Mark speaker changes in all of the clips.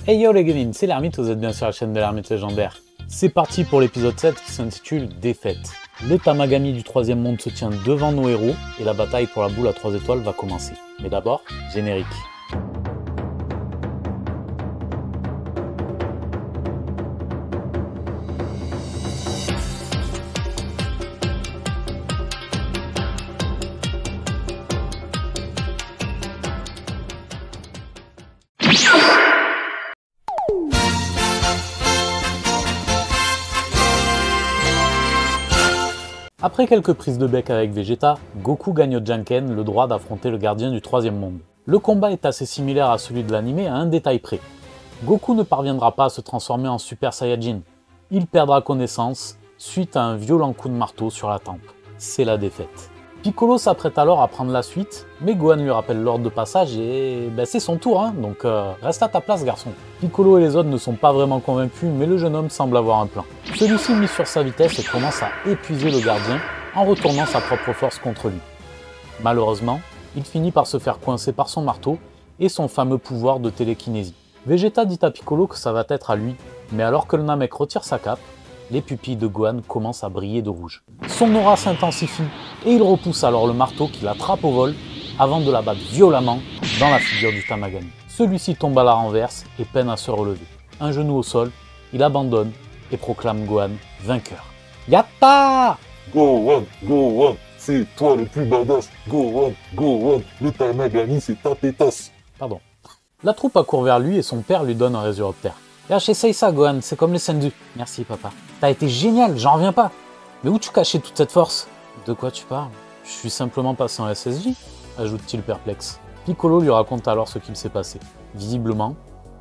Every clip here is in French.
Speaker 1: Hey yo les gamins, c'est l'Ermite, vous êtes bien sur la chaîne de l'Ermite légendaire. C'est parti pour l'épisode 7 qui s'intitule Défaite. Le Tamagami du troisième monde se tient devant nos héros et la bataille pour la boule à 3 étoiles va commencer. Mais d'abord, générique. Après quelques prises de bec avec Vegeta, Goku gagne au Janken le droit d'affronter le gardien du troisième monde. Le combat est assez similaire à celui de l'anime à un détail près. Goku ne parviendra pas à se transformer en Super Saiyajin. Il perdra connaissance suite à un violent coup de marteau sur la tempe. C'est la défaite. Piccolo s'apprête alors à prendre la suite, mais Gohan lui rappelle l'ordre de passage et c'est son tour, donc reste à ta place garçon. Piccolo et les autres ne sont pas vraiment convaincus, mais le jeune homme semble avoir un plan. Celui-ci mise sur sa vitesse et commence à épuiser le gardien en retournant sa propre force contre lui. Malheureusement, il finit par se faire coincer par son marteau et son fameux pouvoir de télékinésie. Vegeta dit à Piccolo que ça va être à lui, mais alors que le Namek retire sa cape, les pupilles de Gohan commencent à briller de rouge. Son aura s'intensifie et il repousse alors le marteau qui l'attrape au vol avant de l'abattre violemment dans la figure du Tamagami. Celui-ci tombe à la renverse et peine à se relever. Un genou au sol, il abandonne et proclame Gohan vainqueur. Yatta!
Speaker 2: Gohan, c'est toi le plus badass. Gohan, le Tamagami c'est ta pétasse.
Speaker 1: Pardon. La troupe accourt vers lui et son père lui donne un résurrecteur. Lâche, essaye ça Gohan, c'est comme les Senzu. Merci papa. T'as été génial, j'en reviens pas. Mais où tu cachais toute cette force? De quoi tu parles? Je suis simplement passé en SSJ, ajoute-t-il perplexe. Piccolo lui raconte alors ce qu'il s'est passé. Visiblement,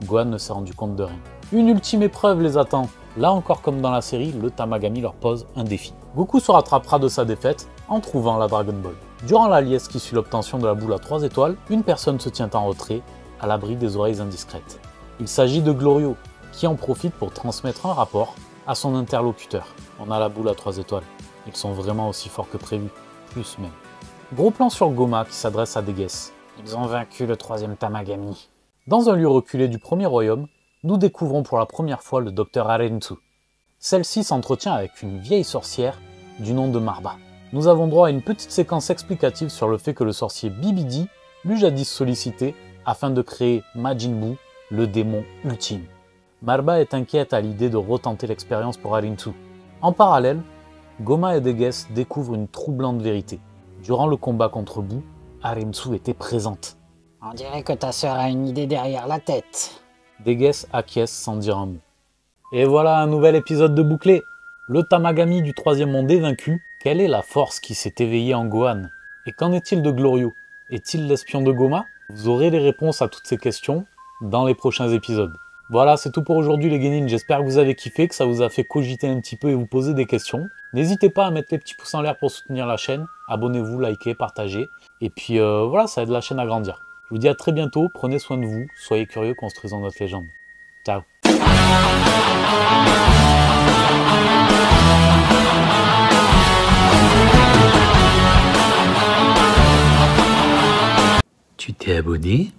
Speaker 1: Gohan ne s'est rendu compte de rien. Une ultime épreuve les attend. Là encore comme dans la série, le Tamagami leur pose un défi. Goku se rattrapera de sa défaite en trouvant la Dragon Ball. Durant la liesse qui suit l'obtention de la boule à 3 étoiles, une personne se tient en retrait, à l'abri des oreilles indiscrètes. Il s'agit de Glorio, qui en profite pour transmettre un rapport à son interlocuteur. On a la boule à 3 étoiles. Ils sont vraiment aussi forts que prévu, plus même. Gros plan sur Goma qui s'adresse à Degues. Ils ont vaincu le troisième Tamagami. Dans un lieu reculé du premier royaume, nous découvrons pour la première fois le docteur Arentu. Celle-ci s'entretient avec une vieille sorcière du nom de Marba. Nous avons droit à une petite séquence explicative sur le fait que le sorcier Bibidi l'eut jadis sollicité afin de créer Majin Buu, le démon ultime. Marba est inquiète à l'idée de retenter l'expérience pour Arentu. En parallèle, Goma et Degues découvrent une troublante vérité. Durant le combat contre Buu, Arentu était présente.
Speaker 3: On dirait que ta sœur a une idée derrière la tête.
Speaker 1: Degues acquiesce sans dire un mot. Et voilà un nouvel épisode de bouclé. Le Tamagami du troisième monde est vaincu. Quelle est la force qui s'est éveillée en Gohan? Et qu'en est-il de Glorio? Est-il l'espion de Goma? Vous aurez les réponses à toutes ces questions dans les prochains épisodes. Voilà, c'est tout pour aujourd'hui les Genin, j'espère que vous avez kiffé, que ça vous a fait cogiter un petit peu et vous poser des questions. N'hésitez pas à mettre les petits pouces en l'air pour soutenir la chaîne, abonnez-vous, likez, partagez, et puis voilà, ça aide la chaîne à grandir. Je vous dis à très bientôt, prenez soin de vous, soyez curieux, construisons notre légende. Ciao.
Speaker 4: Tu t'es abonné?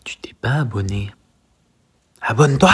Speaker 4: Tu t'es pas abonné? Abonne-toi!